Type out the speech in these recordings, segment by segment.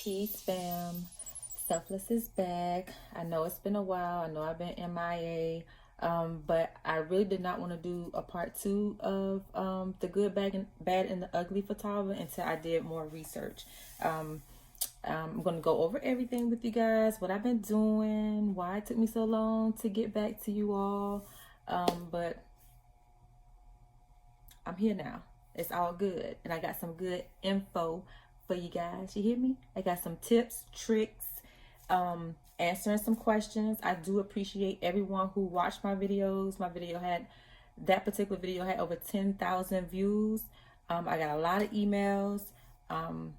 Peace, fam. Selfless is back. I know it's been a while. I know I've been MIA. But I really did not want to do a part 2 of the good, bad, and the ugly for Tava until I did more research. I'm going to go over everything with you guys, what I've been doing, why it took me so long to get back to you all. But I'm here now. It's all good. And I got some good info for you guys. You hear me? I got some tips, tricks, answering some questions. I do appreciate everyone who watched my videos. That particular video had over 10,000 views. I got a lot of emails. And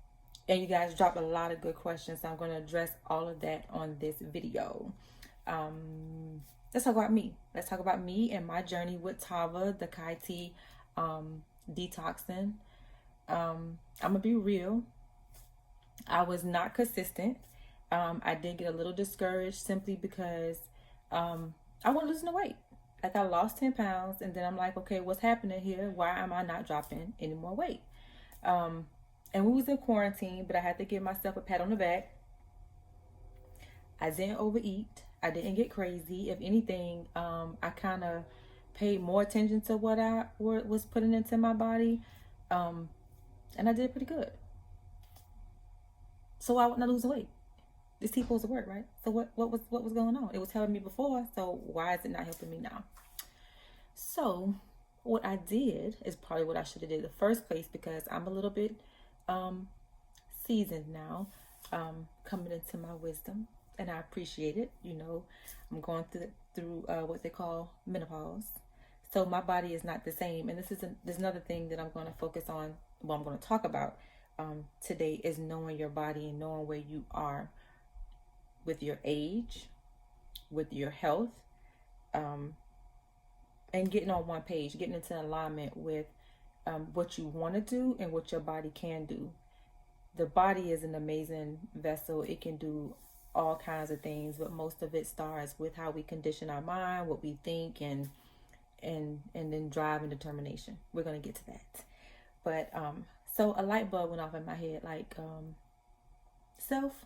you guys dropped a lot of good questions. So I'm going to address all of that on this video. Let's talk about me. Let's talk about me and my journey with Tava Kai Tea, detoxing. I'm gonna be real. I was not consistent. I did get a little discouraged simply because I wasn't losing the weight. Like, I lost 10 pounds, and then I'm like, okay, what's happening here? Why am I not dropping any more weight? And we was in quarantine, but I had to give myself a pat on the back. I didn't overeat. I didn't get crazy. If anything, I kind of paid more attention to what I was putting into my body. And I did pretty good. So why wasn't I losing weight? This tea supposed to work, right? So what was going on? It was helping me before, so why is it not helping me now? So what I did is probably what I should have did in the first place, because I'm a little bit seasoned now, coming into my wisdom, and I appreciate it. You know, I'm going through what they call menopause. So my body is not the same. And there's another thing that I'm going to focus on, what I'm going to talk about today, is knowing your body and knowing where you are with your age, with your health, and getting on one page, getting into alignment with what you want to do and what your body can do. The body is an amazing vessel. It can do all kinds of things, but most of it starts with how we condition our mind, what we think, and then drive and determination. We're going to get to that. But so a light bulb went off in my head, like, self,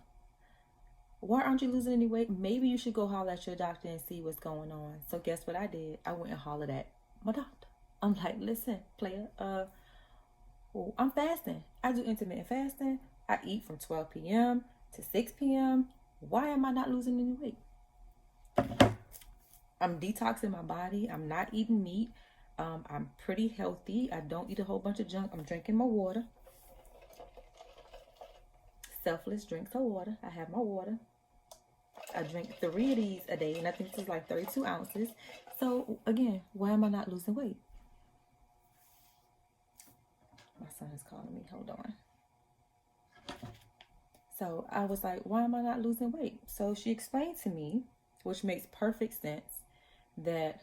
why aren't you losing any weight? Maybe you should go holler at your doctor and see what's going on. So guess what I did? I went and hollered at my doctor. I'm like, listen, player, I'm fasting. I do intermittent fasting. I eat from 12 p.m. to 6 p.m. Why am I not losing any weight? I'm detoxing my body. I'm not eating meat. I'm pretty healthy. I don't eat a whole bunch of junk. I'm drinking my water. Selfless drinks her water. I have my water. I drink 3 of these a day, and I think this is like 32 ounces. So again, why am I not losing weight? My son is calling me. Hold on. So I was like, why am I not losing weight? So she explained to me, which makes perfect sense, that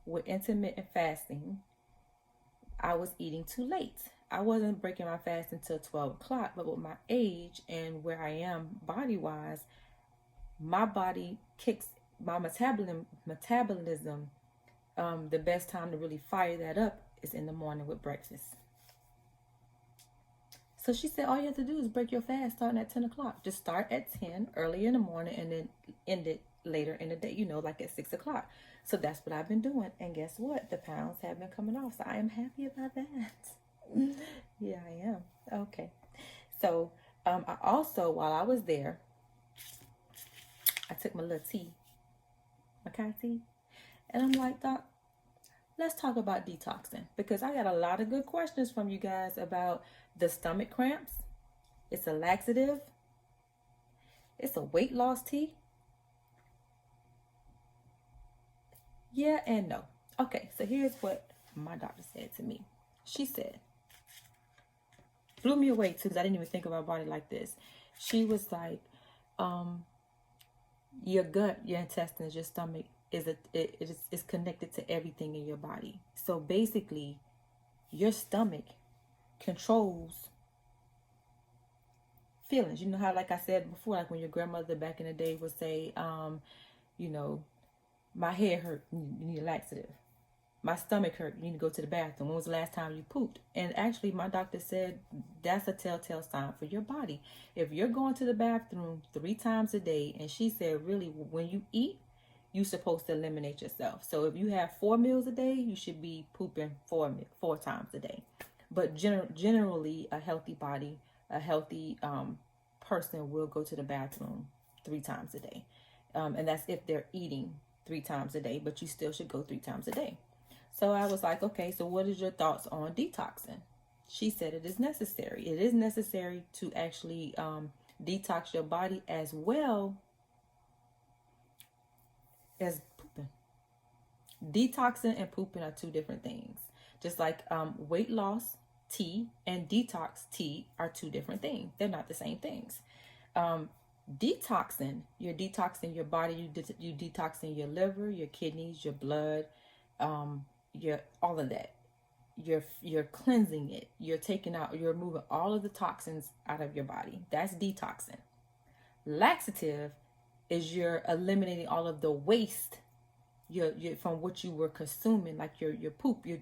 with intermittent fasting, I was eating too late. I wasn't breaking my fast until 12 o'clock, but with my age and where I am body-wise, my body kicks my metabolism. The best time to really fire that up is in the morning with breakfast. So she said, all you have to do is break your fast starting at 10 o'clock. Just start at 10 early in the morning and then end it later in the day, you know, like at 6 o'clock. So that's what I've been doing. And guess what? The pounds have been coming off. So I am happy about that. Yeah, I am. Okay. So I also, while I was there, I took my little tea, my Kai tea. And I'm like, Doc, let's talk about detoxing, because I got a lot of good questions from you guys about the stomach cramps. It's a laxative. It's a weight loss tea. Yeah and no. Okay, so here's what my doctor said to me. She said, blew me away too, because I didn't even think of my body like this. She was like, your gut, your intestines, your stomach is connected to everything in your body. So basically, your stomach controls feelings. You know how, like I said before, like when your grandmother back in the day would say, you know, my head hurt, you need a laxative. my stomach hurt. You need to go to the bathroom. When was the last time you pooped? And actually, my doctor said that's a telltale sign for your body. If you're going to the bathroom 3 times a day, and she said, really, when you eat, you're supposed to eliminate yourself. So if you have 4 meals a day, you should be pooping four times a day. But generally, a healthy body, a healthy person will go to the bathroom 3 times a day. And that's if they're eating 3 times a day, but you still should go 3 times a day. So I was like, okay, so what is your thoughts on detoxing? She said it is necessary. It is necessary to actually detox your body as well as pooping. Detoxing and pooping are 2 different things. Just like weight loss tea and detox tea are 2 different things. They're not the same things. Detoxing, you're detoxing your body. You detoxing your liver, your kidneys, your blood, your all of that. You're cleansing it. You're removing all of the toxins out of your body. That's detoxing. Laxative is you're eliminating all of the waste you're from what you were consuming, like your poop. You're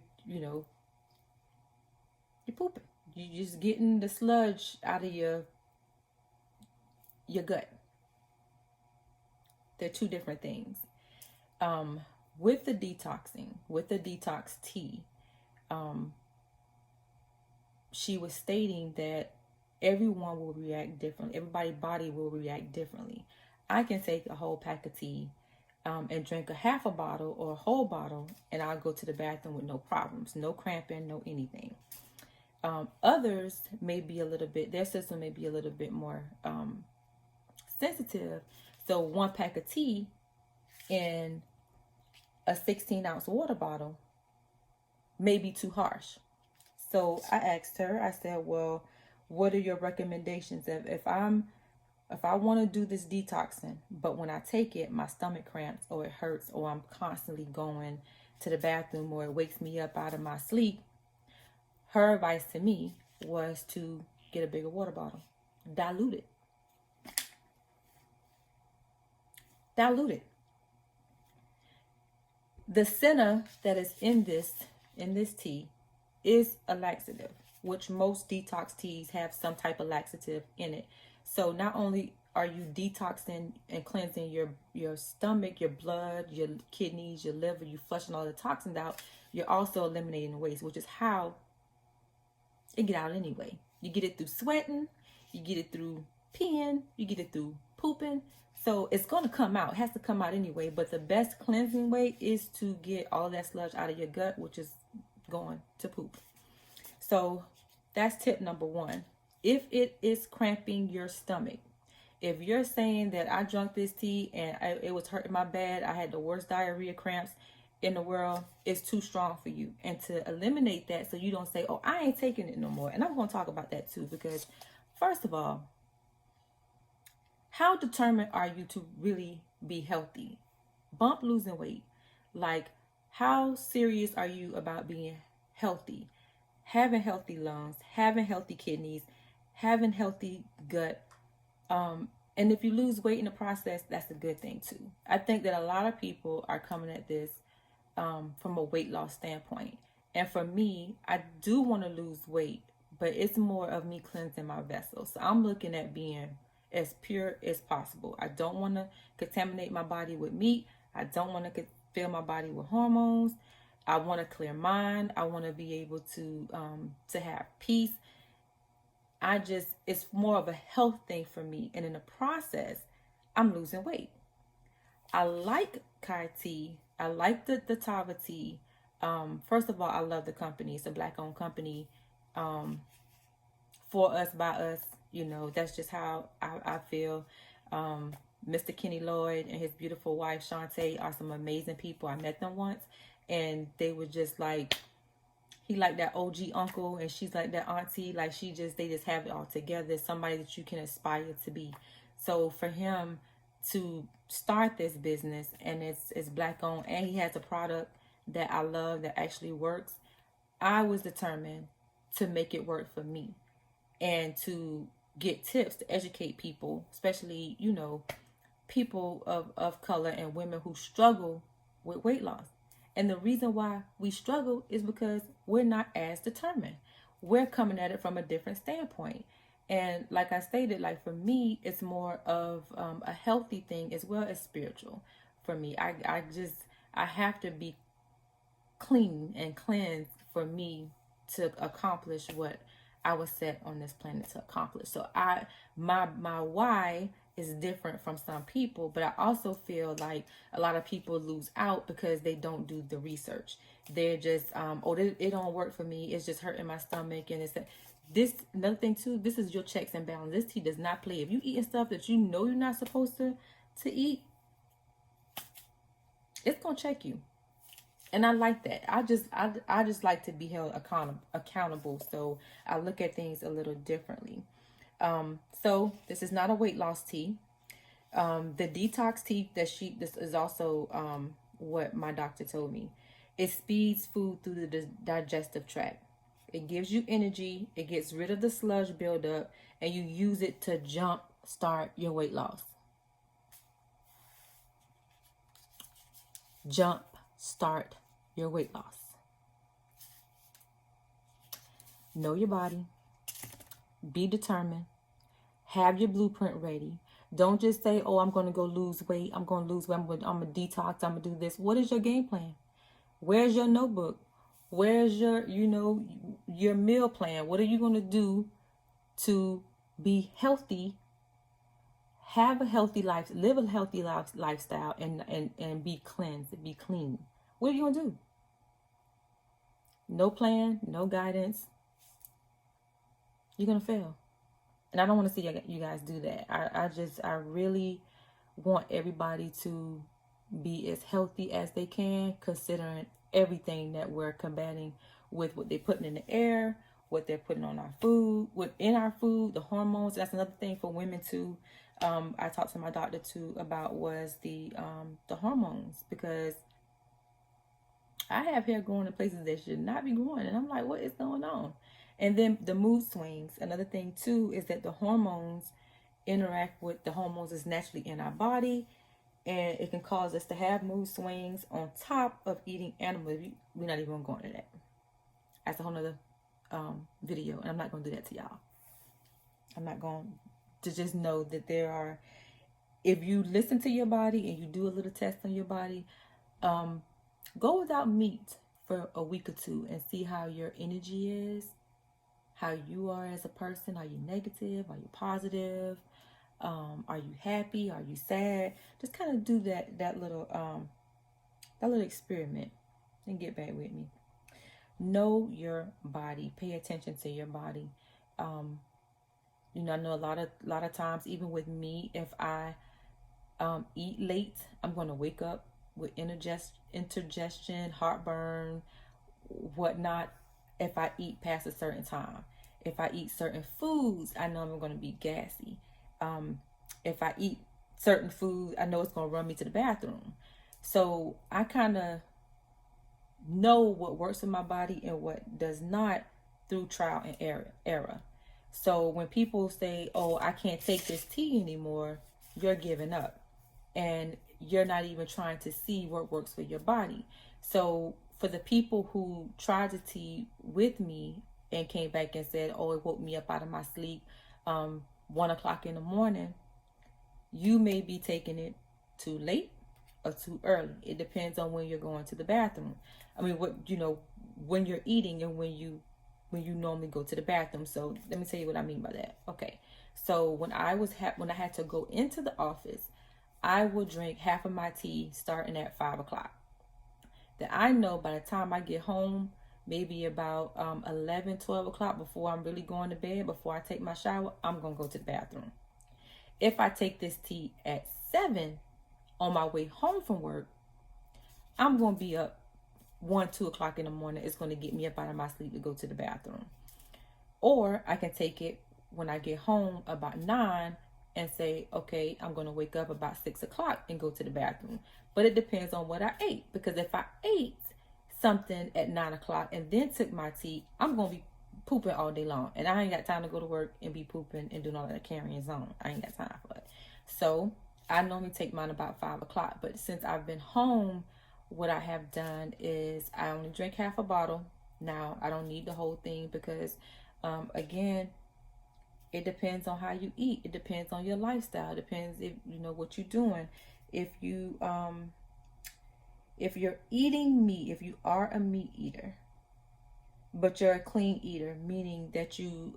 pooping. You're just getting the sludge out of your gut. They're 2 different things. With the detoxing, with the detox tea, she was stating that everyone will react differently. Everybody's body will react differently. I can take a whole pack of tea and drink a half a bottle or a whole bottle, and I'll go to the bathroom with no problems, no cramping, no anything. Others may be their system may be a little bit more sensitive. So 1 pack of tea in a 16-ounce water bottle may be too harsh. So I asked her, I said, well, what are your recommendations? If I want to do this detoxing, but when I take it, my stomach cramps or it hurts, or I'm constantly going to the bathroom, or it wakes me up out of my sleep, her advice to me was to get a bigger water bottle. Dilute it. The center that is in this tea is a laxative, which most detox teas have some type of laxative in it. So not only are you detoxing and cleansing your stomach, your blood, your kidneys, your liver, you flushing all the toxins out, you're also eliminating the waste, which is how it get out anyway. You get it through sweating, you get it through peeing, you get it through pooping. So it's going to come out. It has to come out anyway. But the best cleansing way is to get all that sludge out of your gut, which is going to poop. So that's tip number 1. If it is cramping your stomach, if you're saying that I drank this tea and it was hurting my bad, I had the worst diarrhea cramps in the world, it's too strong for you. And to eliminate that, so you don't say, oh, I ain't taking it no more. And I'm going to talk about that too, because first of all, how determined are you to really be healthy? Bump losing weight. Like, how serious are you about being healthy? Having healthy lungs, having healthy kidneys, having healthy gut. And if you lose weight in the process, that's a good thing too. I think that a lot of people are coming at this from a weight loss standpoint. And for me, I do want to lose weight, but it's more of me cleansing my vessel. So I'm looking at being as pure as possible. I don't want to contaminate my body with meat. I don't want to fill my body with hormones. I want a clear mind. I want to be able to have peace. It's more of a health thing for me. And in the process, I'm losing weight. I like Kai Tea. I like the Tava Tea. First of all, I love the company. It's a Black-owned company. For us, by us. That's just how I feel. Mr. Kenny Lloyd and his beautiful wife, Shantae, are some amazing people. I met them once, and they were just like, he like that OG uncle, and she's like that auntie. Like, they just have it all together. It's somebody that you can aspire to be. So for him to start this business, and it's Black-owned, and he has a product that I love that actually works, I was determined to make it work for me. And to get tips to educate people, especially, people of color and women who struggle with weight loss. And the reason why we struggle is because we're not as determined. We're coming at it from a different standpoint. And like I stated, like for me, it's more of a healthy thing as well as spiritual. For me, I have to be clean and cleansed for me to accomplish what I was set on this planet to accomplish. So my why is different from some people, but I also feel like a lot of people lose out because they don't do the research. They're just it don't work for me. It's just hurting my stomach, and this another thing too. This is your checks and balances. This tea does not play. If you eating stuff that you know you're not supposed to eat, it's gonna check you. And I like that. I just like to be held accountable. So I look at things a little differently. So this is not a weight loss tea. The detox tea this is also what my doctor told me. It speeds food through the digestive tract. It gives you energy. It gets rid of the sludge buildup, and you use it to jump start your weight loss. Jump start your weight loss. Know your body. Be determined. Have your blueprint ready. Don't just say, oh, I'm going to go lose weight. I'm going to lose weight. I'm going to detox. I'm going to do this. What is your game plan? Where's your notebook? Where's your meal plan? What are you going to do to be healthy, have a healthy life, live a healthy lifestyle, and be cleansed, be clean? What are you going to do? No plan, no guidance. You're going to fail. And I don't want to see you guys do that. I really want everybody to be as healthy as they can, considering everything that we're combating with what they're putting in the air, what they're putting on our food, within our food, the hormones. That's another thing for women too. I talked to my doctor too about was the hormones, because I have hair growing in places that should not be growing, and I'm like, what is going on? And then the mood swings. Another thing too is that the hormones interact with the hormones that's naturally in our body, and it can cause us to have mood swings on top of eating animals. We're not even going to that. That's a whole nother video, and I'm not going to do that to y'all. I'm not going to just know that there are, if you listen to your body and you do a little test on your body, go without meat for a week or two and see how your energy is, how you are as a person. Are you negative? Are you positive? Are you happy? Are you sad? Just kind of do that little experiment and get back with me. Know your body. Pay attention to your body. I know a lot of times, even with me, if I eat late, I'm going to wake up with indigestion, heartburn, whatnot. If I eat past a certain time, if I eat certain foods, I know I'm going to be gassy. If I eat certain food, I know it's going to run me to the bathroom. So I kind of know what works in my body and what does not through trial and error. So when people say, oh, I can't take this tea anymore, you're giving up. And you're not even trying to see what works for your body. So for the people who tried the tea with me and came back and said, oh, it woke me up out of my sleep 1 o'clock in the morning, you may be taking it too late or too early. It depends on when you're going to the bathroom. I mean, when you're eating and when you normally go to the bathroom. So let me tell you what I mean by that. Okay. So when I had to go into the office, I would drink half of my tea starting at 5 o'clock. That I know by the time I get home, maybe about 11, 12 o'clock, before I'm really going to bed, before I take my shower, I'm going to go to the bathroom. If I take this tea at 7 on my way home from work, I'm going to be up 1, 2 o'clock in the morning. It's going to get me up out of my sleep to go to the bathroom. Or I can take it when I get home about 9 and say, okay, I'm going to wake up about 6 o'clock and go to the bathroom. But it depends on what I ate. Because if I ate something at 9 o'clock and then took my tea, I'm going to be pooping all day long. And I ain't got time to go to work and be pooping and doing all that carrying on. I ain't got time for it. So I normally take mine about 5 o'clock. But since I've been home what I have done is I only drink half a bottle. Now, I don't need the whole thing because, again, it depends on how you eat. It depends on your lifestyle. It depends if you know what you're doing. If you're eating meat, if you are a meat eater, but you're a clean eater, meaning that you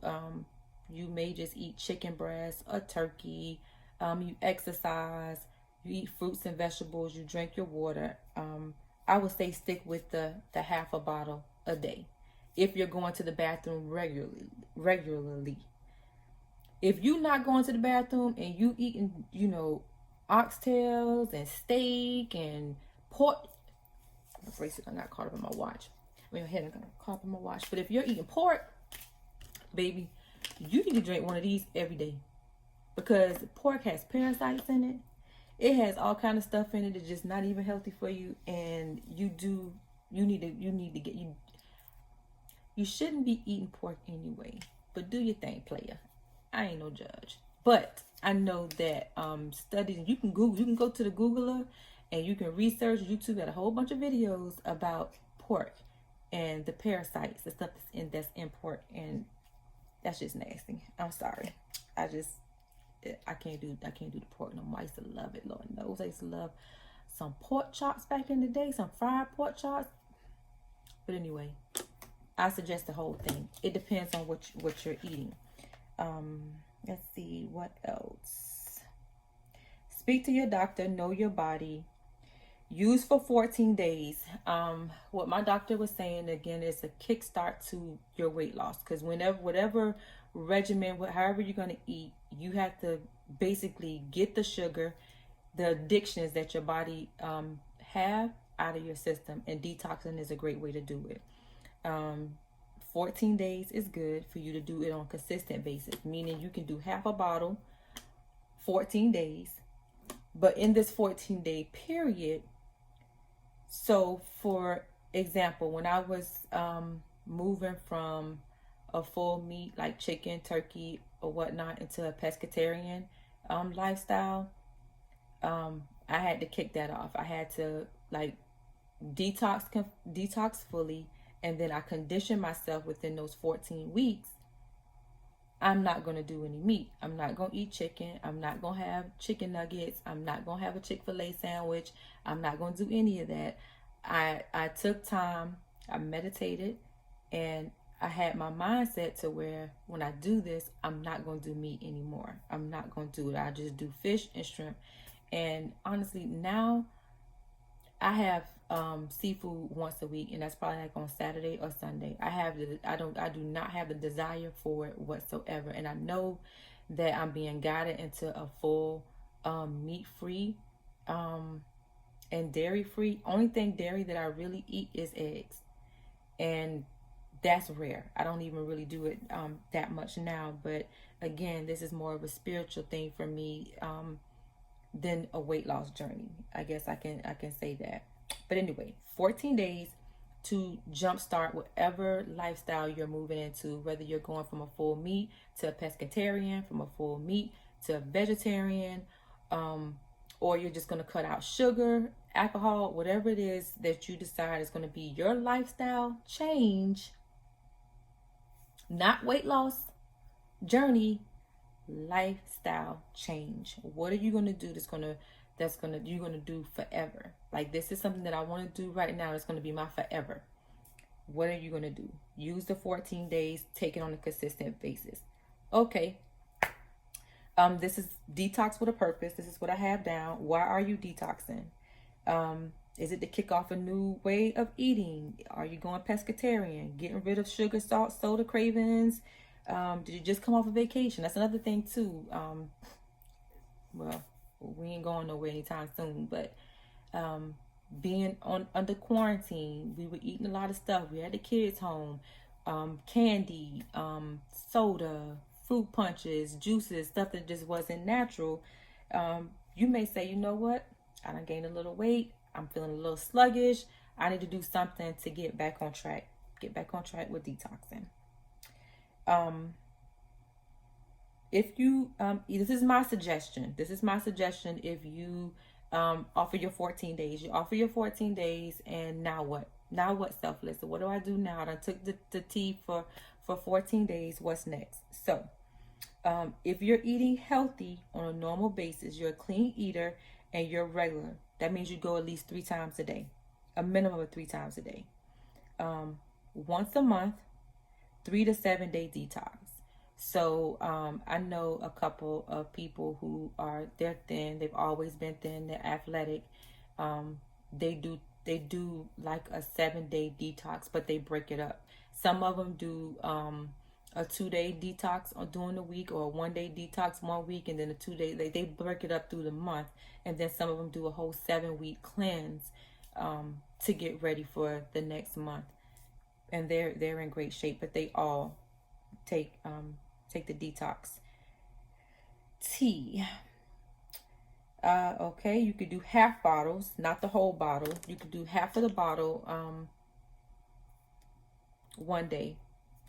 may just eat chicken breast or turkey, you exercise, you eat fruits and vegetables, you drink your water. I would say stick with the half a bottle a day. If you're going to the bathroom regularly. If you're not going to the bathroom and you eating, oxtails and steak and pork, my bracelet I got caught up in my watch. I mean, my head got caught up in my watch. But if you're eating pork, baby, you need to drink one of these every day, because pork has parasites in it. It has all kind of stuff in it that's just not even healthy for you, and you need to get you shouldn't be eating pork anyway. But do your thing, player. I ain't no judge. But I know that studies, you can go to the Googler and you can research. YouTube got a whole bunch of videos about pork and the parasites, the stuff that's in pork, and that's just nasty. I'm sorry. I can't do the pork no more. I used to love it, Lord knows. I used to love some pork chops back in the day, some fried pork chops. But anyway, I suggest the whole thing. It depends on what you're eating. Let's see, what else? Speak to your doctor, know your body. Use for 14 days. What my doctor was saying, again, is a kickstart to your weight loss. Because whatever regimen, however you're going to eat, you have to basically get the sugar, the addictions that your body have out of your system. And detoxing is a great way to do it. 14 days is good for you to do it on a consistent basis, meaning you can do half a bottle, 14 days. But in this 14-day period, so for example, when I was moving from a full meat like chicken, turkey, or whatnot into a pescatarian lifestyle, I had to kick that off. I had to detox fully. And then I conditioned myself within those 14 weeks. I'm not going to do any meat. I'm not going to eat chicken. I'm not going to have chicken nuggets. I'm not going to have a Chick-fil-A sandwich. I'm not going to do any of that. I took time. I meditated. And I had my mindset to where when I do this, I'm not going to do meat anymore. I'm not going to do it. I just do fish and shrimp. And honestly, now I have seafood once a week, and that's probably like on Saturday or Sunday. I do not have the desire for it whatsoever, and I know that I'm being guided into a full meat free and dairy free. Only thing dairy that I really eat is eggs, and that's rare. I don't even really do it that much now, but again, this is more of a spiritual thing for me than a weight loss journey. I guess I can say that. But anyway, 14 days to jumpstart whatever lifestyle you're moving into, whether you're going from a full meat to a pescatarian, from a full meat to a vegetarian, or you're just going to cut out sugar, alcohol, whatever it is that you decide is going to be your lifestyle change, not weight loss journey, lifestyle change. What are you going to do you're going to do forever? Like, this is something that I want to do right now. It's going to be my forever. What are you going to do? Use the 14 days, take it on a consistent basis. Okay. This is detox with a purpose. This is what I have down. Why are you detoxing? Is it to kick off a new way of eating? Are you going pescatarian? Getting rid of sugar, salt, soda cravings? Did you just come off a vacation? That's another thing too. Well, we ain't going nowhere anytime soon, but being under quarantine, we were eating a lot of stuff. We had the kids home, candy, soda, fruit punches, juices, stuff that just wasn't natural. You may say, you know what? I done gained a little weight. I'm feeling a little sluggish. I need to do something to get back on track. Get back on track with detoxing. If you, this is my suggestion. If you offer your 14 days. You offer your 14 days, and now what? Now what, Selfless? So what do I do now? I took the tea for 14 days. What's next? So, if you're eating healthy on a normal basis, you're a clean eater, and you're regular, that means you go at least 3 times a day, a minimum of 3 times a day. Once a month, 3 to 7 day detox. So I know a couple of people who they're thin. They've always been thin. They're athletic. They do like a 7-day detox, but they break it up. Some of them do a 2-day detox during the week, or a 1-day detox 1 week, and then a 2-day. They break it up through the month, and then some of them do a whole 7-week cleanse to get ready for the next month. And they're in great shape, but they all take the detox tea. Okay, you could do half bottles, not the whole bottle. You could do half of the bottle one day,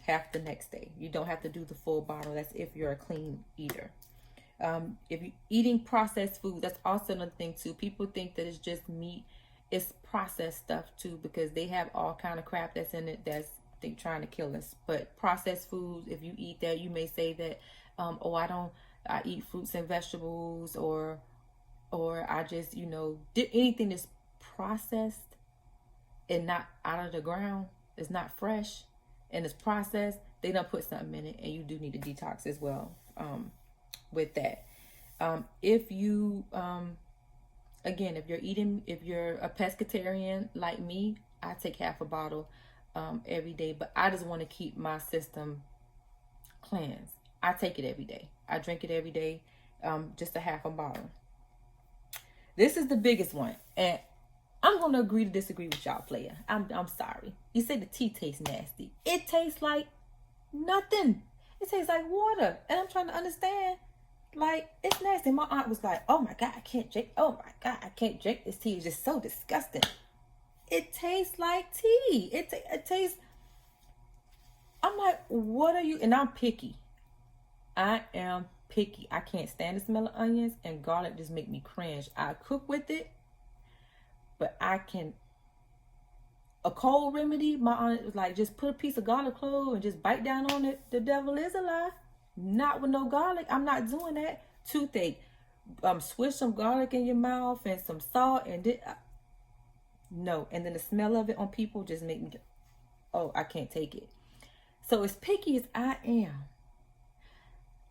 half the next day. You don't have to do the full bottle. That's if you're a clean eater. If you're eating processed food, that's also another thing too. People think that it's just meat. It's processed stuff too, because they have all kind of crap that's in it that's they trying to kill us. But processed foods, if you eat that, you may say that, I eat fruits and vegetables, or I just, did anything that's processed and not out of the ground, it's not fresh, and it's processed, they done put something in it, and you do need a detox as well with that. If you again, if you're a pescatarian like me, I take half a bottle every day, but I just want to keep my system cleansed. I take it every day. I drink it every day, just a half a bottle. This is the biggest one, and I'm going to agree to disagree with y'all, player. I'm sorry. You say the tea tastes nasty. It tastes like nothing. It tastes like water, and I'm trying to understand. Like, it's nasty. My aunt was like, oh my God, I can't drink. Oh my God, I can't drink this tea. It's just so disgusting. It tastes like tea. It tastes. I'm like, what are you? And I'm picky. I am picky. I can't stand the smell of onions, and garlic just make me cringe. I cook with it, but I can. A cold remedy, my aunt was like, just put a piece of garlic clove and just bite down on it. The devil is a lie. Not with no garlic. I'm not doing that. Toothache. Swish some garlic in your mouth and some salt, and no. And then the smell of it on people just make me, I can't take it. So as picky as I am,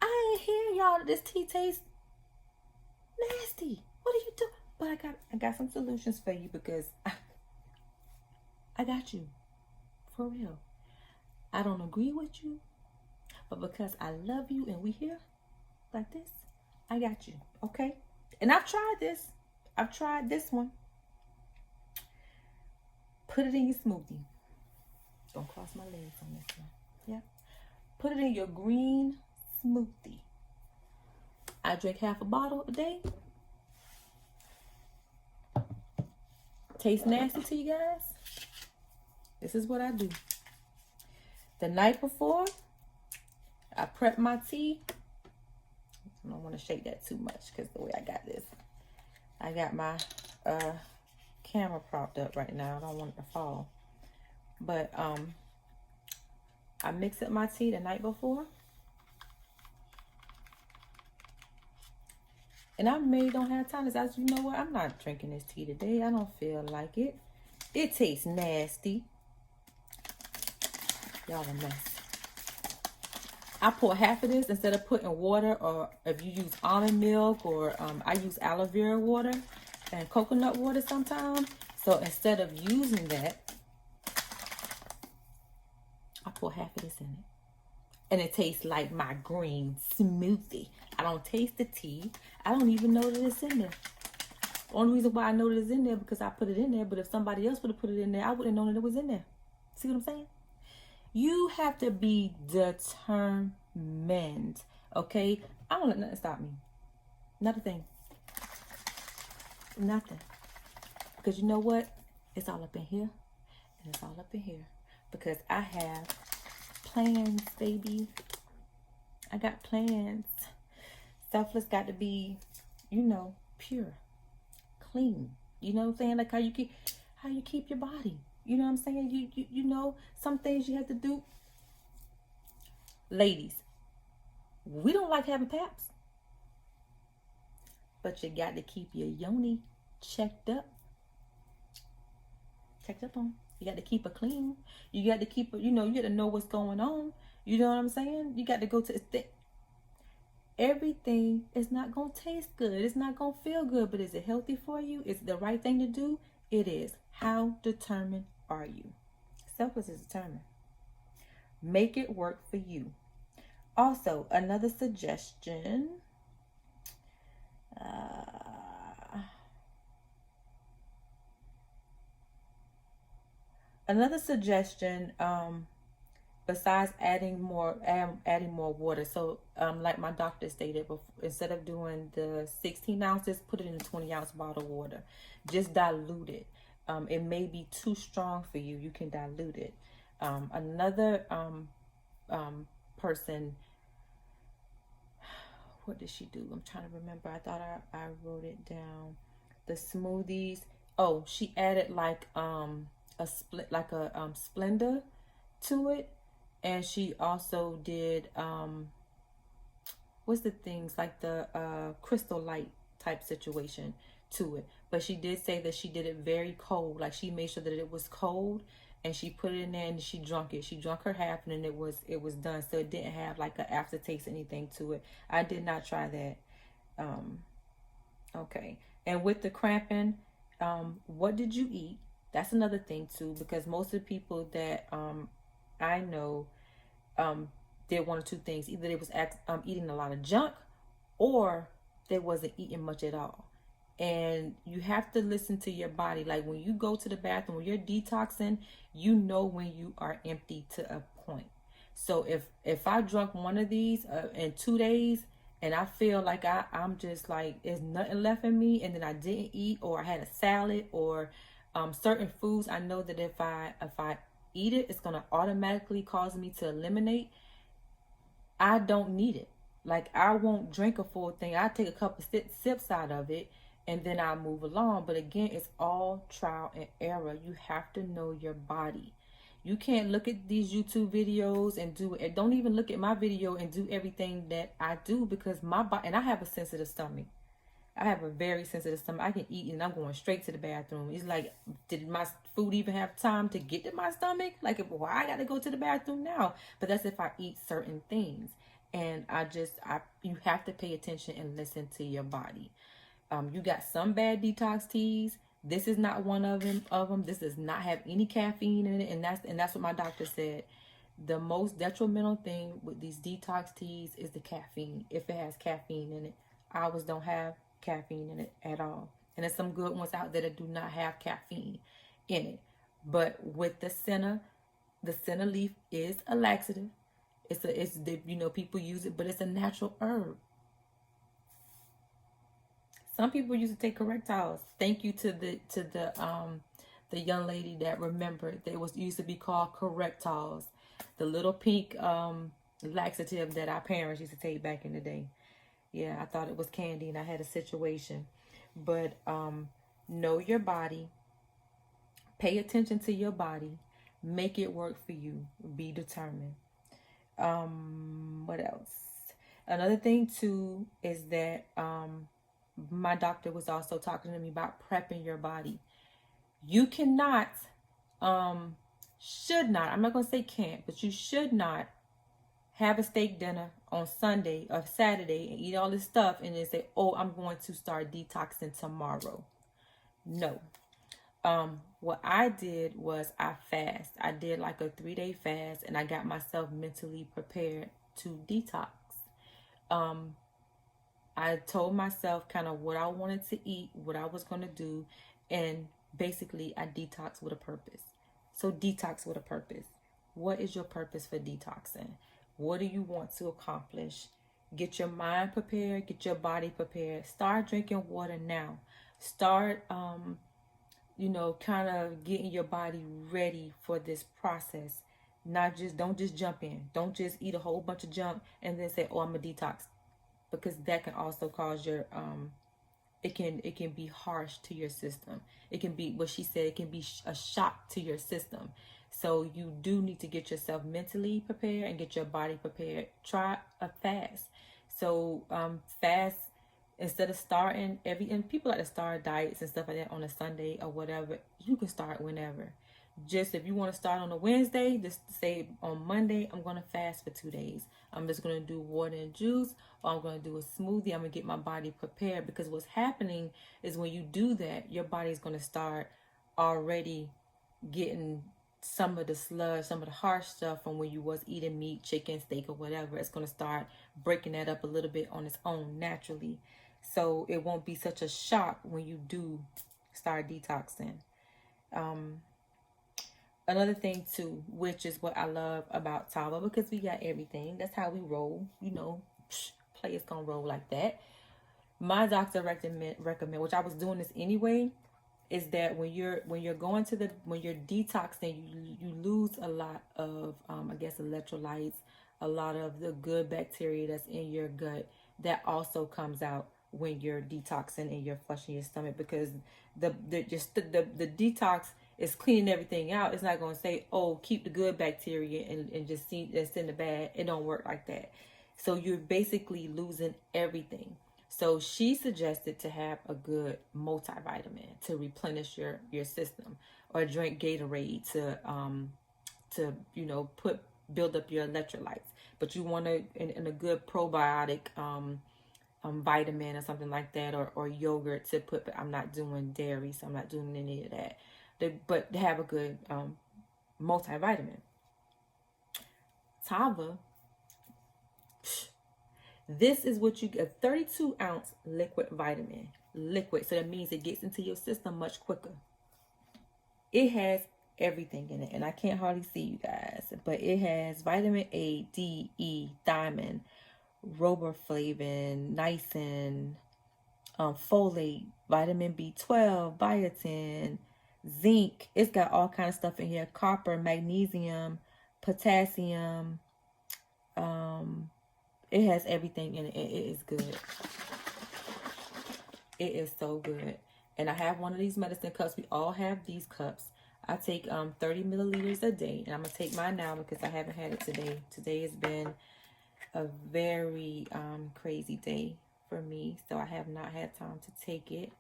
I ain't hear y'all that this tea tastes nasty. What are you doing? But I got some solutions for you, because I got you. For real. I don't agree with you, but because I love you and we here like this, I got you. Okay? And I've tried this. I've tried this one. Put it in your smoothie. Don't cross my legs on this one. Yeah. Put it in your green smoothie. I drink half a bottle a day. Tastes nasty to you guys? This is what I do. The night before, I prep my tea. I don't want to shake that too much, because the way I got this. I got my camera propped up right now. I don't want it to fall. But I mix up my tea the night before. And I maybe don't have time to say, you know what? I'm not drinking this tea today. I don't feel like it. It tastes nasty. Y'all a mess. I pour half of this instead of putting water, or if you use almond milk, or I use aloe vera water and coconut water sometimes. So instead of using that, I pour half of this in it. And it tastes like my green smoothie. I don't taste the tea. I don't even know that it's in there. The only reason why I know that it's in there because I put it in there. But if somebody else would have put it in there, I wouldn't have known that it was in there. See what I'm saying? You have to be determined. Okay? I don't let nothing stop me. Not a thing. Nothing. Because you know what? It's all up in here. And it's all up in here. Because I have plans, baby. I got plans. Selfless got to be, pure, clean. You know what I'm saying? Like how you keep your body. You know what I'm saying? You know some things you have to do. Ladies, we don't like having paps, but you got to keep your yoni checked up. Checked up on. You got to keep it clean. You got to keep it, you know, you got to know what's going on. You know what I'm saying? You got to go to everything is not going to taste good. It's not going to feel good, but is it healthy for you? Is it the right thing to do? It is. How determined are you? Selfless is determined. Make it work for you. Also, another suggestion. Besides adding more water. So like my doctor stated before, instead of doing the 16 ounces, put it in a 20-ounce bottle of water. Just dilute it. It may be too strong for you. You can dilute it. Another person, what did she do? I'm trying to remember. I thought I wrote it down. The smoothies. Oh, she added like a Splenda to it. And she also did what's the things like the crystal light type situation to it. But she did say that she did it very cold. Like she made sure that it was cold, and she put it in there and she drank it. She drank her half, and then it was done. So it didn't have like an aftertaste or anything to it. I did not try that. Okay. And with the cramping, what did you eat? That's another thing too, because most of the people that I know did one or two things. Either they was eating a lot of junk, or they wasn't eating much at all. And you have to listen to your body. Like when you go to the bathroom, when you're detoxing, you know when you are empty to a point. So if I drunk one of these in 2 days, and I feel like I'm just like, there's nothing left in me, and then I didn't eat, or I had a salad, or certain foods, I know that if I eat it, it's gonna automatically cause me to eliminate. I don't need it. Like I won't drink a full thing. I take a couple sips out of it, and then I move along. But again, it's all trial and error. You have to know your body. You can't look at these YouTube videos and do it. Don't even look at my video and do everything that I do, because my body, and I have a sensitive stomach. I have a very sensitive stomach. I can eat and I'm going straight to the bathroom. It's like, did my food even have time to get to my stomach? Like, why I got to go to the bathroom now? But that's if I eat certain things. And you have to pay attention and listen to your body. You got some bad detox teas. This is not one of them. This does not have any caffeine in it. And that's what my doctor said. The most detrimental thing with these detox teas is the caffeine. If it has caffeine in it. Ours don't have caffeine in it at all. And there's some good ones out there that do not have caffeine in it. But with the senna leaf is a laxative. It's people use it, but it's a natural herb. Some people used to take correctiles. Thank you to the young lady that remembered. They used to be called correctiles. The little pink laxative that our parents used to take back in the day. Yeah, I thought it was candy, and I had a situation. But know your body. Pay attention to your body. Make it work for you. Be determined. What else? Another thing too is that my doctor was also talking to me about prepping your body. You cannot, should not, I'm not going to say can't, but you should not have a steak dinner on Sunday or Saturday and eat all this stuff and then say, oh, I'm going to start detoxing tomorrow. No. What I did was I fast. I did like a 3-day fast, and I got myself mentally prepared to detox. I told myself kind of what I wanted to eat, what I was going to do, and basically I detox with a purpose. So detox with a purpose. What is your purpose for detoxing? What do you want to accomplish? Get your mind prepared, get your body prepared. Start drinking water now. Start kind of getting your body ready for this process. Don't just jump in. Don't just eat a whole bunch of junk and then say, oh, I'm a detox. Because that can also cause your it can be harsh to your system. It can be, what she said, it can be a shock to your system. So you do need to get yourself mentally prepared and get your body prepared. Try a fast. So fast, instead of starting and people like to start diets and stuff like that on a Sunday or whatever, you can start whenever. Just if you want to start on a Wednesday, just say on Monday, I'm going to fast for 2 days. I'm just going to do water and juice, or I'm going to do a smoothie. I'm going to get my body prepared, because what's happening is when you do that, your body is going to start already getting some of the sludge, some of the harsh stuff from when you was eating meat, chicken, steak, or whatever. It's going to start breaking that up a little bit on its own naturally. So it won't be such a shock when you do start detoxing. Another thing too, which is what I love about Tava, because we got everything. That's how we roll. Players gonna roll like that. My doctor recommend, which I was doing this anyway, is that when you're detoxing, you lose a lot of I guess electrolytes, a lot of the good bacteria that's in your gut that also comes out when you're detoxing and you're flushing your stomach, because the detox is cleaning everything out. It's not going to say, oh, keep the good bacteria and just see that's in the bad. It don't work like that. So you're basically losing everything. So she suggested to have a good multivitamin to replenish your system, or drink Gatorade to build up your electrolytes. But you want to in a good probiotic vitamin or something like that, or yogurt to put. But I'm not doing dairy, so I'm not doing any of that. But have a good multivitamin. Tava, this is what you get: a 32 ounce liquid vitamin. Liquid, so that means it gets into your system much quicker. It has everything in it, and I can't hardly see you guys, but it has vitamin A, D, E, thiamine, riboflavin, niacin, folate, vitamin B12, biotin, zinc. It's got all kind of stuff in here: copper, magnesium, potassium. It has everything in it. It is good. It is so good. And I have one of these medicine cups. We all have these cups. I take 30 milliliters a day, and I'm gonna take mine now because I haven't had it today. Today has been a very crazy day for me, so I have not had time to take it.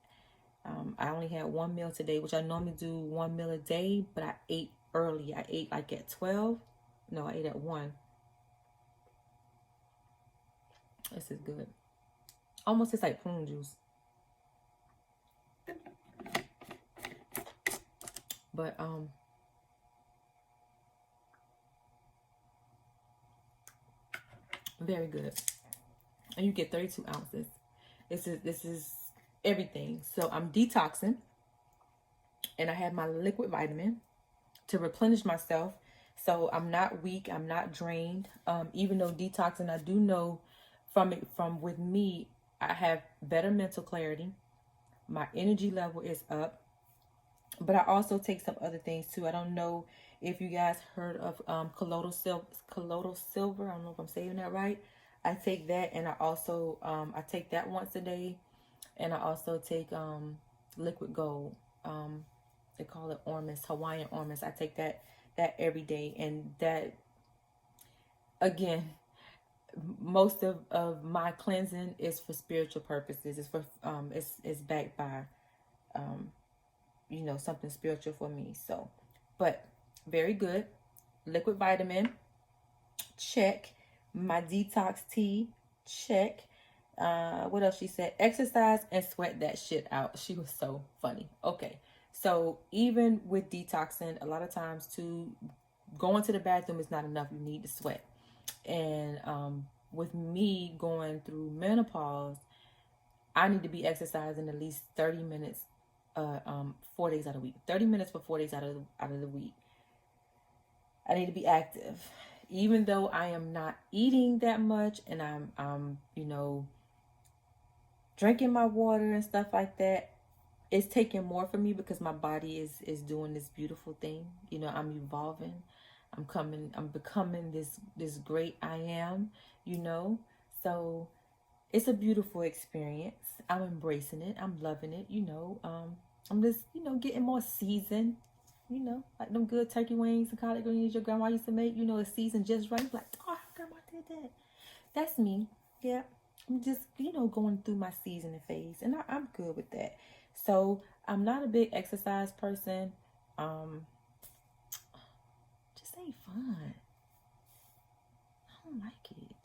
I only had one meal today, which I normally do one meal a day, but I ate early. I ate like at 12. No, I ate at 1. This is good. Almost tastes like prune juice. But very good. And you get 32 ounces. This is everything. So I'm detoxing, and I have my liquid vitamin to replenish myself, so I'm not weak, I'm not drained. Even though detoxing, I do know from with me, I have better mental clarity. My energy level is up. But I also take some other things too. I don't know if you guys heard of colloidal silver. I don't know if I'm saying that right. I take that, and I also I take that once a day, and I also take liquid gold. They call it ormus, Hawaiian ormus. I take that every day, and that, again, most of my cleansing is for spiritual purposes. It's for it's backed by something spiritual for me. So, but very good. Liquid vitamin, check. My detox tea, check. What else she said? Exercise and sweat that shit out. She was so funny. Okay, so even with detoxing, a lot of times too, going to the bathroom is not enough. You need to sweat. And with me going through menopause, I need to be exercising at least 30 minutes 4 days out of the week. 30 minutes for 4 days out of the week. I need to be active. Even though I am not eating that much, and I'm drinking my water and stuff like that, it's taking more for me because my body is doing this beautiful thing. I'm evolving. I'm becoming this great I am, So it's a beautiful experience. I'm embracing it. I'm loving it. I'm just, getting more seasoned. Like them good turkey wings and collard greens your grandma used to make. A season just right. Like, oh, grandma did that. That's me. Yeah. I'm just, going through my seasoning phase, and I'm good with that. So I'm not a big exercise person. Just ain't fun. I don't like it.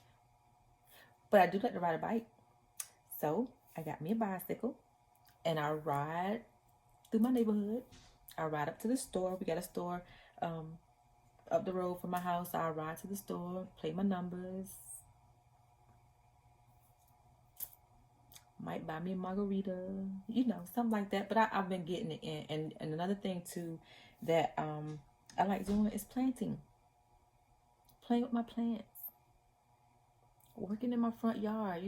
But I do like to ride a bike. So I got me a bicycle and I ride through my neighborhood. I ride up to the store. We got a store up the road from my house. I ride to the store, play my numbers. Might buy me a margarita, something like that. But I've been getting it in. And another thing too that I like doing is planting. Playing with my plants. Working in my front yard,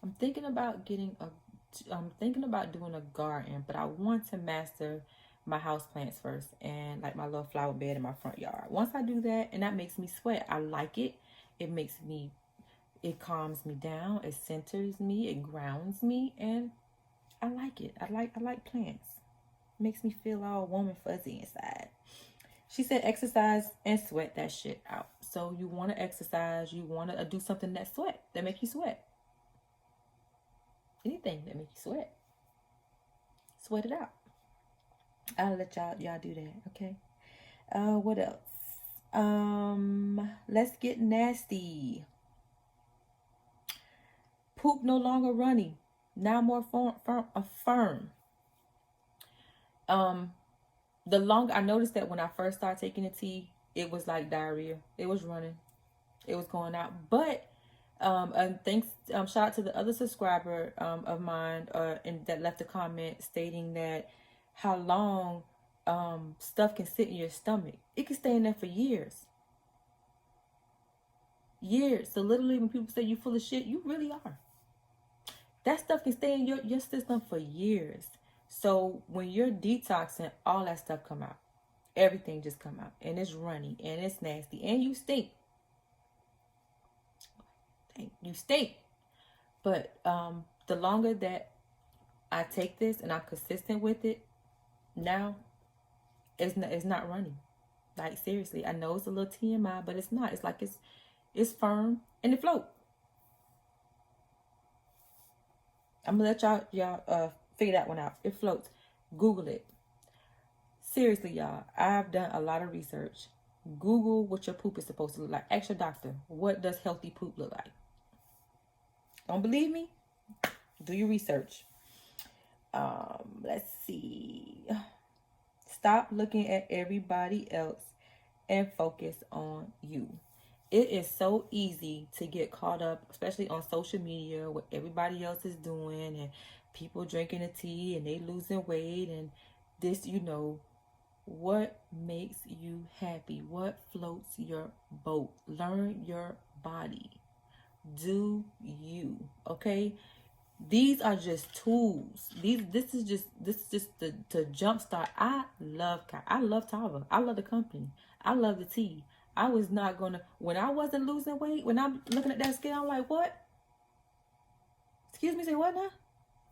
I'm thinking about doing a garden, but I want to master my house plants first, and like my little flower bed in my front yard. Once I do that, and that makes me sweat, I like it. It calms me down, it centers me, it grounds me, and I like it. I like plants. It makes me feel all warm and fuzzy inside. She said exercise and sweat that shit out. So you want to exercise, you want to do something that make you sweat. Anything that make you sweat. Sweat it out. I'll let y'all do that, okay? What else? Let's get nasty. Poop no longer runny. Now more firm. The longer I noticed that when I first started taking the tea, it was like diarrhea. It was running. It was going out. But and thanks, shout out to the other subscriber of mine and that left a comment stating that how long stuff can sit in your stomach. It can stay in there for years. Years. So literally when people say you're full of shit, you really are. That stuff can stay in your system for years. So when you're detoxing, all that stuff come out. Everything just come out. And it's runny. And it's nasty. And you stink. You stink. But the longer that I take this and I'm consistent with it, now it's not running. Like seriously, I know it's a little TMI, but it's not. It's like it's firm and it float. I'm gonna let y'all figure that one out. It floats. Google it. Seriously, y'all, I've done a lot of research. Google what your poop is supposed to look like. Ask your doctor, what does healthy poop look like? Don't believe me? Do your research. Let's see. Stop looking at everybody else and focus on you. It is so easy to get caught up, especially on social media, what everybody else is doing and people drinking the tea and they losing weight and this, what makes you happy? What floats your boat? Learn your body. Do you, okay? These are just tools. This is just the jumpstart. I love Tava. I love the company. I love the tea. I was not gonna, when I wasn't losing weight, when I'm looking at that scale, I'm like, what? Excuse me, say what now?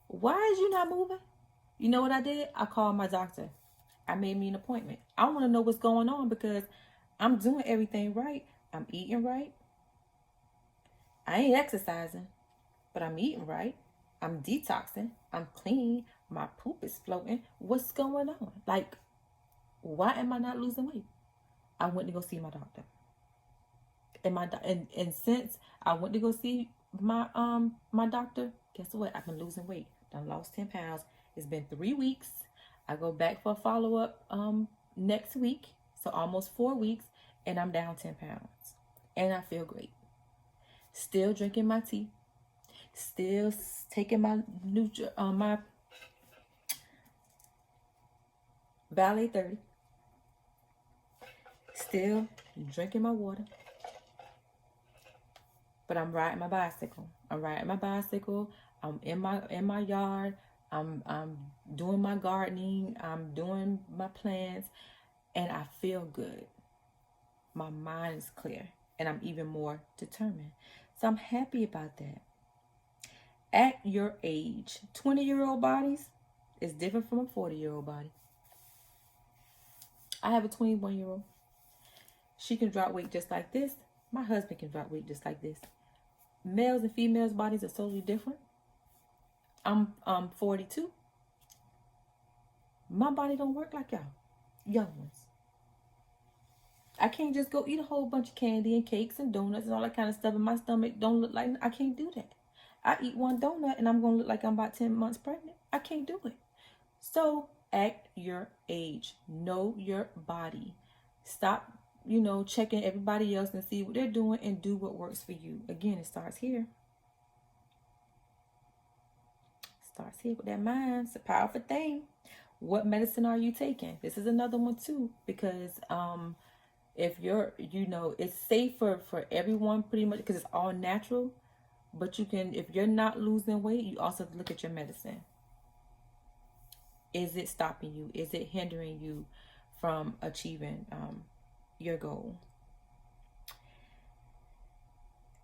Why is you not moving? You know what I did? I called my doctor. I made me an appointment. I want to know what's going on because I'm doing everything right. I'm eating right. I ain't exercising, but I'm eating right. I'm detoxing. I'm clean. My poop is floating. What's going on? Like, why am I not losing weight? I went to go see my doctor. And since I went to go see my my doctor, guess what? I've been losing weight. I lost 10 pounds. It's been 3 weeks. I go back for a follow-up next week. So almost 4 weeks. And I'm down 10 pounds. And I feel great. Still drinking my tea. Still taking my my Ballet 30. Still drinking my water. But I'm riding my bicycle. I'm in my yard. I'm doing my gardening. I'm doing my plants. And I feel good. My mind is clear. And I'm even more determined. So I'm happy about that. at your age. 20-year-old bodies is different from a 40-year-old body. I have a 21-year-old. She can drop weight just like this. My husband can drop weight just like this. Males and females' bodies are totally different. I'm 42. My body don't work like y'all young ones. I can't just go eat a whole bunch of candy and cakes and donuts and all that kind of stuff, and my stomach don't look like, I can't do that. I eat one donut and I'm going to look like I'm about 10 months pregnant. I can't do it. So act your age. Know your body. Stop, checking everybody else and see what they're doing, and do what works for you. Again, it starts here. Starts here with that mind. It's a powerful thing. What medicine are you taking? This is another one too, because if you're, it's safer for everyone pretty much because it's all natural. But you can, if you're not losing weight, you also have to look at your medicine. Is it stopping you? Is it hindering you from achieving your goal?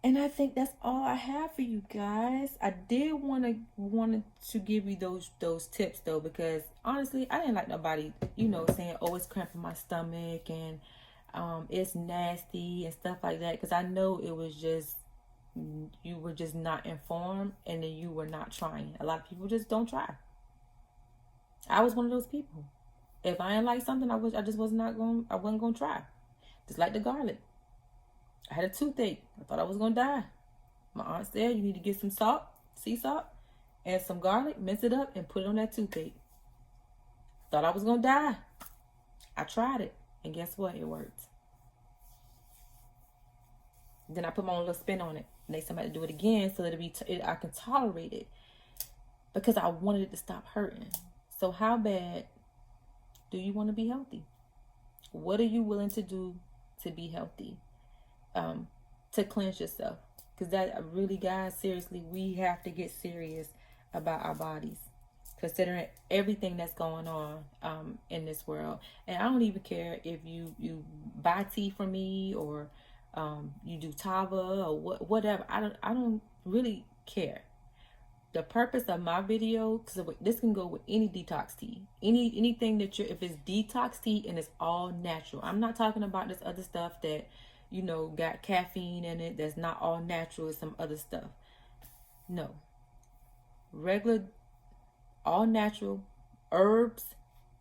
And I think that's all I have for you guys. I did wanted to give you those tips though, because honestly, I didn't like nobody, saying, oh, it's cramping my stomach and it's nasty and stuff like that. Because I know it was just, you were just not informed, and then you were not trying. A lot of people just don't try. I was one of those people. If I didn't like something, I wasn't gonna try. Just like the garlic. I had a toothache. I thought I was gonna die. My aunt said you need to get some salt, sea salt, and some garlic, mince it up, and put it on that toothache. Thought I was gonna die. I tried it, and guess what? It worked. Then I put my own little spin on it. Next time I had to do it again so that I can tolerate it, because I wanted it to stop hurting. So how bad do you want to be healthy? What are you willing to do to be healthy? To cleanse yourself. Because that really, guys, seriously, we have to get serious about our bodies, considering everything that's going on in this world. And I don't even care if you buy tea from me, or you do Tava, or whatever. I don't really care. The purpose of my video, because this can go with any detox tea, anything that if it's detox tea and it's all natural. I'm not talking about this other stuff that got caffeine in it, that's not all natural, or some other stuff. No, regular, all natural herbs,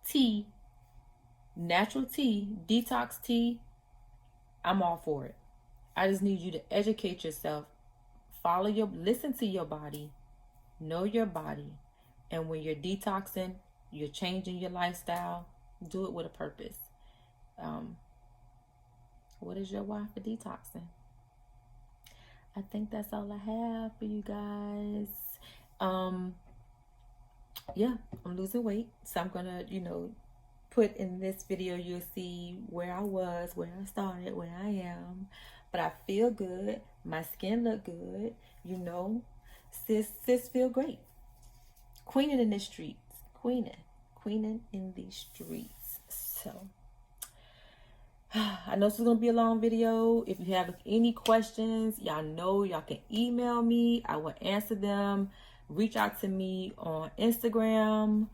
tea, natural tea, detox tea. I'm all for it. I just need you to educate yourself, listen to your body, know your body, and when you're detoxing, you're changing your lifestyle, do it with a purpose. What is your why for detoxing? I think that's all I have for you guys. Yeah, I'm losing weight, so I'm gonna, put in this video, you'll see where I was, where I started, where I am. But I feel good. My skin look good. Sis feel great. Queening in the streets. Queening in the streets. So I know this is going to be a long video. If you have any questions, y'all can email me. I will answer them. Reach out to me on Instagram.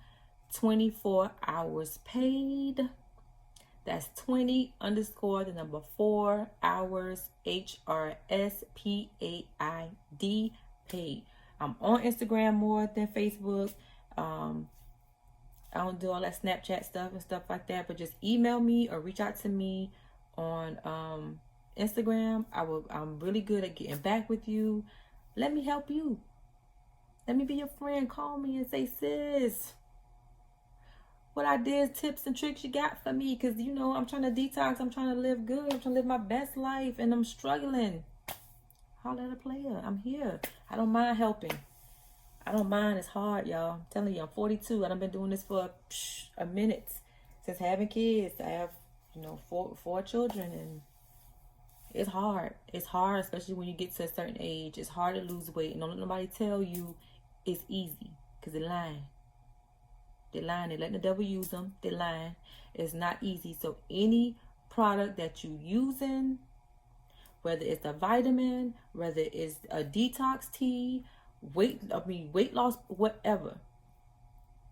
24 hours paid. That's 20_4 hours HRSPAID paid. I'm on Instagram more than Facebook. I don't do all that Snapchat stuff and stuff like that, but just email me or reach out to me on Instagram. I'm really good at getting back with you. Let me help you. Let me be your friend. Call me and say, sis, what ideas, tips, and tricks you got for me? Because, I'm trying to detox. I'm trying to live good. I'm trying to live my best life, and I'm struggling. Holla at a player. I'm here. I don't mind helping. I don't mind. It's hard, y'all. I'm telling you, I'm 42, and I've been doing this for a minute. Since having kids. I have, four children, and it's hard. It's hard, especially when you get to a certain age. It's hard to lose weight. And don't let nobody tell you it's easy, because they're lying. They're lying. They're letting the devil use them. They're lying. It's not easy. So any product that you using, whether it's a vitamin, whether it's a detox tea, weight loss, whatever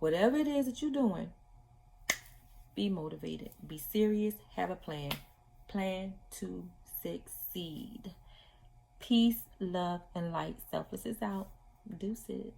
it is that you're doing, be motivated, be serious, have a plan to succeed. Peace, love, and light. Selfless is out. Deuces.